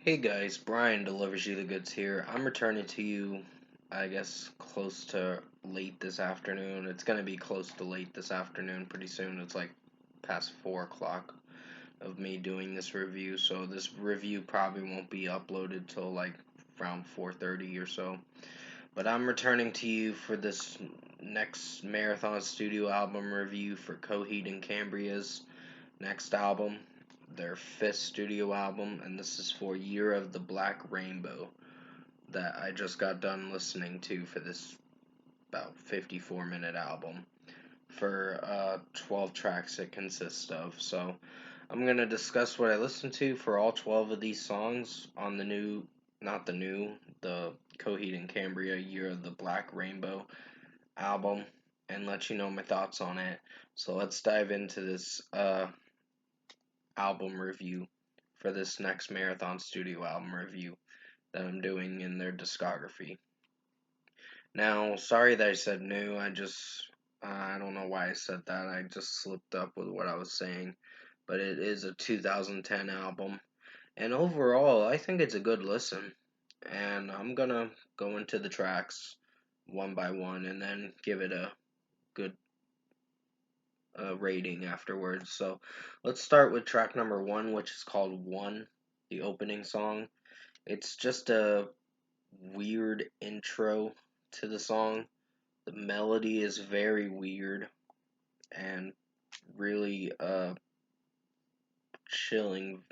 Hey guys, Brian delivers you the goods here. I'm returning to you, I guess, close to late this afternoon. It's gonna be close to late this afternoon pretty soon. It's like past 4 o'clock of me doing this review, so this review probably won't be uploaded till like around 4:30 or so. But I'm returning to you for this next Marathon Studio album review for Coheed and Cambria's next album, their fifth studio album, and this is for Year of the Black Rainbow that I just got done listening to for this about 54-minute album for 12 tracks it consists of. So I'm going to discuss what I listened to for all 12 of these songs on the new, not the new, the Coheed and Cambria Year of the Black Rainbow album and let you know my thoughts on it. So let's dive into this album review for this next Marathon Studio album review that I'm doing in their discography. Now, sorry that I said new. I don't know why I said that. I just slipped up with what I was saying. But it is a 2010 album. And overall, I think it's a good listen. And I'm gonna go into the tracks one by one and then give it a good rating afterwards. So let's start with track number one, which is called One, the opening song. It's just a weird intro to the song. The melody is very weird and really chilling.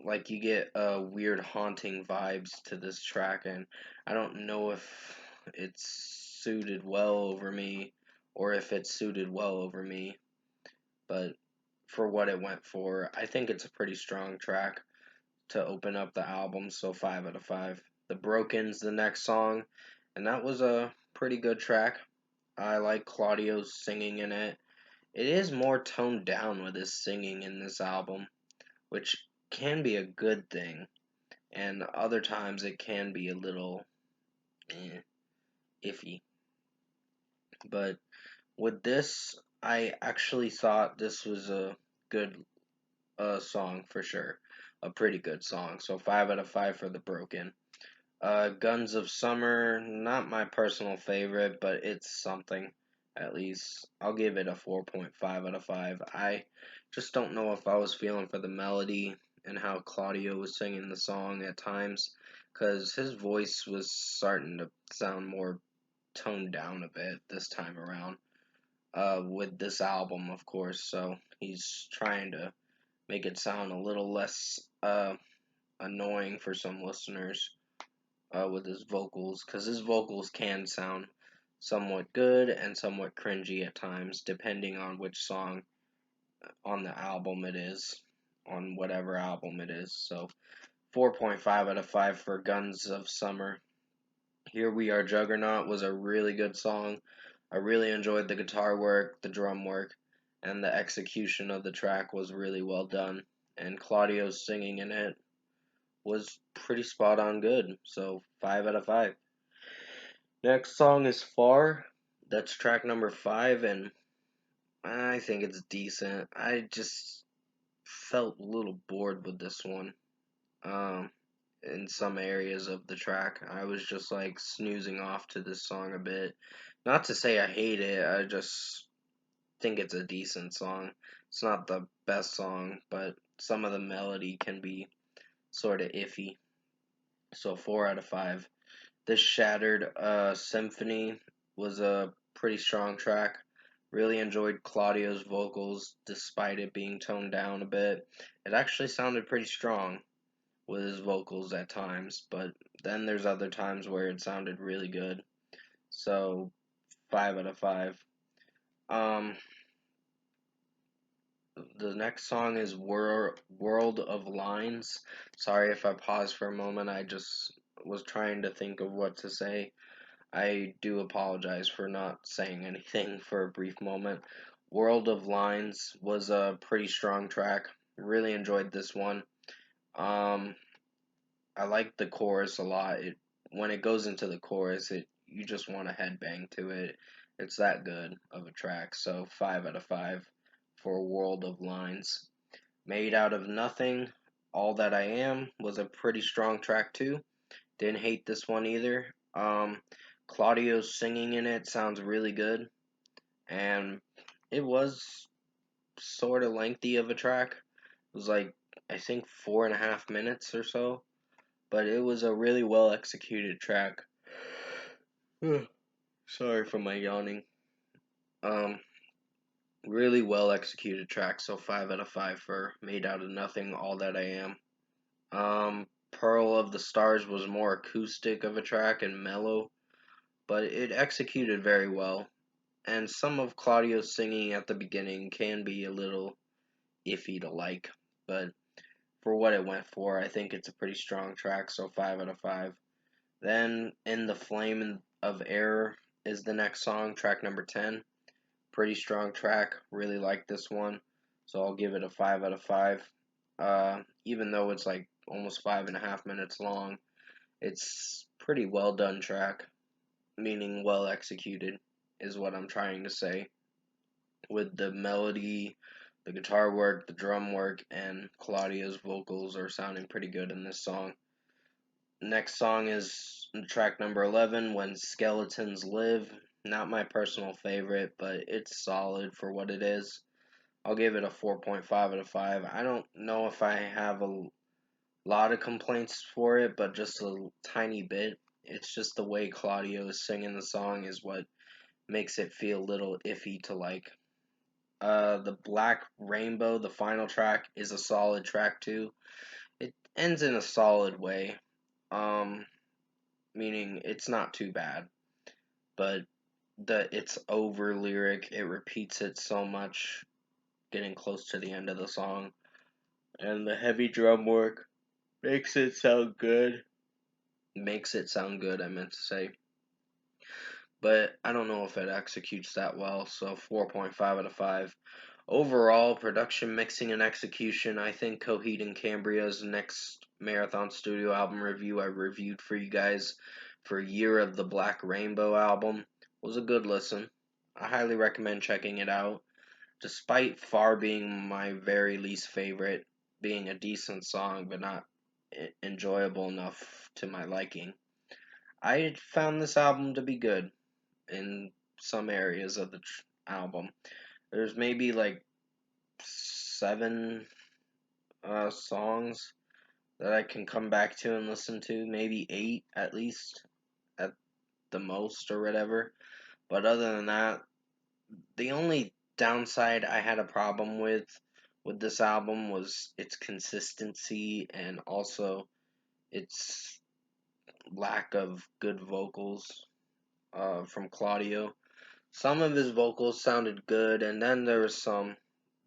Like you get weird haunting vibes to this track, and I don't know if it's suited well over me or if it's suited well over me, but for what it went for, I think it's a pretty strong track to open up the album, so 5 out of 5. The Broken's the next song, and that was a pretty good track. I like Claudio's singing in it. It is more toned down with his singing in this album, which can be a good thing, and other times it can be a little iffy. But with this, I actually thought this was a good song for sure. A pretty good song. So 5 out of 5 for The Broken. Guns of Summer, not my personal favorite, but it's something at least. I'll give it a 4.5 out of 5. I just don't know if I was feeling for the melody and how Claudio was singing the song at times, because his voice was starting to sound more toned down a bit this time around. With this album, of course, so he's trying to make it sound a little less annoying for some listeners with his vocals, because his vocals can sound somewhat good and somewhat cringy at times, depending on which song on the album it is, on whatever album it is. So 4.5 out of 5 for Guns of Summer. Here We Are Juggernaut was a really good song. I really enjoyed the guitar work, the drum work, and the execution of the track was really well done. And Claudio's singing in it was pretty spot on good. So 5 out of 5. Next song is Far. That's track number 5, and I think it's decent. I just felt a little bored with this one. Um, in some areas of the track, I was just like snoozing off to this song a bit. Not to say I hate it, I just think it's a decent song. It's not the best song, but some of the melody can be sort of iffy. So 4 out of 5. This Shattered Symphony was a pretty strong track. Really enjoyed Claudio's vocals despite it being toned down a bit. It actually sounded pretty strong with his vocals at times, but then there's other times where it sounded really good. So 5 out of 5. Um, the next song is World of Lines. Sorry if I paused for a moment. I just was trying to think of what to say. I do apologize for not saying anything for a brief moment. World of Lines was a pretty strong track. Really enjoyed this one. Um, I like the chorus a lot. When it goes into the chorus, you just want to headbang to it. It's that good of a track. So 5 out of 5 for World of Lines. Made Out of Nothing. All That I Am was a pretty strong track too. Didn't hate this one either. Claudio's singing in it sounds really good, and it was sort of lengthy of a track. It was like, I think 4.5 minutes or so, but it was a really well executed track. Sorry for my yawning. Um, Really well executed track, so 5 out of 5 for Made Out of Nothing, All That I Am. Pearl of the Stars was more acoustic of a track and mellow, but it executed very well. And some of Claudio's singing at the beginning can be a little iffy to like, but for what it went for, I think it's a pretty strong track, so 5 out of 5. Then In the Flame of Air is the next song, track number 10. Pretty strong track, really like this one, so I'll give it a 5 out of 5. Even though it's like almost 5.5 minutes long, it's pretty well done track, meaning well executed, is what I'm trying to say. With the melody, the guitar work, the drum work, and Claudia's vocals are sounding pretty good in this song. Next song is track number 11, When Skeletons Live. Not my personal favorite, but it's solid for what it is. I'll give it a 4.5 out of 5. I don't know if I have a lot of complaints for it, but just a tiny bit. It's just the way Claudio is singing the song is what makes it feel a little iffy to like. The Black Rainbow, the final track, is a solid track too. It ends in a solid way, um, meaning it's not too bad, but it's over lyric. It repeats it so much, getting close to the end of the song, and the heavy drum work makes it sound good. Makes it sound good, I meant to say. But I don't know if it executes that well, so 4.5 out of 5. Overall, production, mixing, and execution, I think Coheed and Cambria's next Marathon Studio album review I reviewed for you guys for Year of the Black Rainbow album was a good listen. I highly recommend checking it out. Despite Far being my very least favorite, being a decent song but not enjoyable enough to my liking, I found this album to be good in some areas of the album. There's maybe like 7 songs that I can come back to and listen to, maybe 8 at least, at the most or whatever. But other than that, the only downside I had a problem with this album was its consistency and also its lack of good vocals from Claudio. Some of his vocals sounded good, and then there was some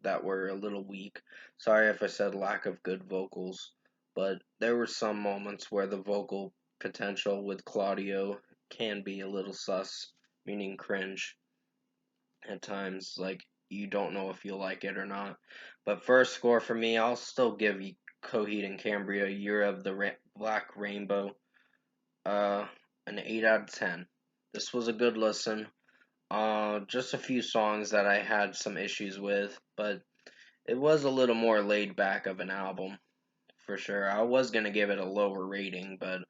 that were a little weak. Sorry if I said lack of good vocals, but there were some moments where the vocal potential with Claudio can be a little sus, meaning cringe at times. Like, you don't know if you'll like it or not. But first score for me, I'll still give you Coheed and Cambria Year of the Black Rainbow uh, an 8 out of 10. This was a good listen. Just a few songs that I had some issues with, but it was a little more laid back of an album, for sure. I was gonna give it a lower rating, but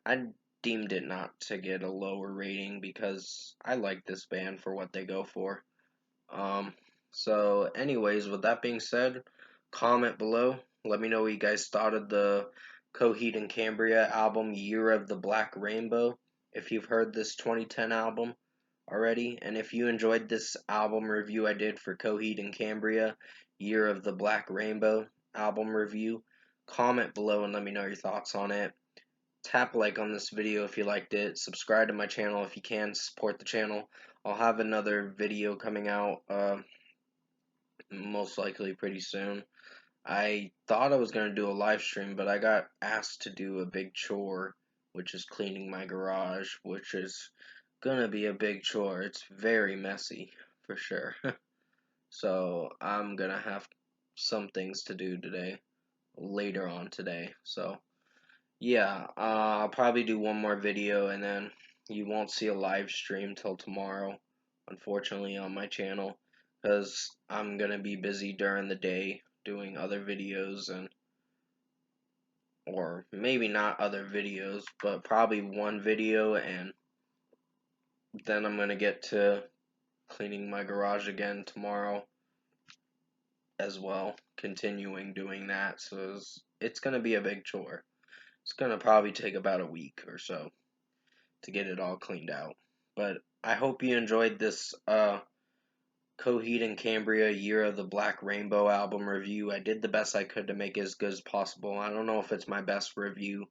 I deemed it not to get a lower rating because I like this band for what they go for. Um, so anyways, with that being said, comment below. Let me know what you guys thought of the Coheed and Cambria album Year of the Black Rainbow. If you've heard this 2010 album already, and if you enjoyed this album review I did for Coheed and Cambria Year of the Black Rainbow album review, comment below and let me know your thoughts on it. Tap like on this video if you liked it. Subscribe to my channel if you can. Support the channel. I'll have another video coming out most likely pretty soon. I thought I was going to do a live stream, but I got asked to do a big chore, which is cleaning my garage, which is going to be a big chore. It's very messy, for sure. So I'm going to have some things to do today, later on today. So yeah, I'll probably do one more video and then you won't see a live stream till tomorrow, unfortunately, on my channel, because I'm gonna be busy during the day doing other videos and or maybe not other videos, but probably one video, and then I'm gonna get to cleaning my garage again tomorrow as well, continuing doing that. So it's gonna be a big chore. It's gonna probably take about a week or so to get it all cleaned out. But I hope you enjoyed this Coheed and Cambria Year of the Black Rainbow album review. I did the best I could to make it as good as possible. I don't know if it's my best review,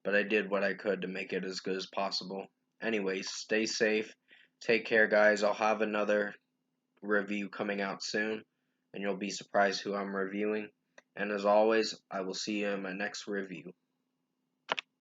but I did what I could to make it as good as possible. Anyways, stay safe. Take care, guys. I'll have another review coming out soon, and you'll be surprised who I'm reviewing. And as always, I will see you in my next review.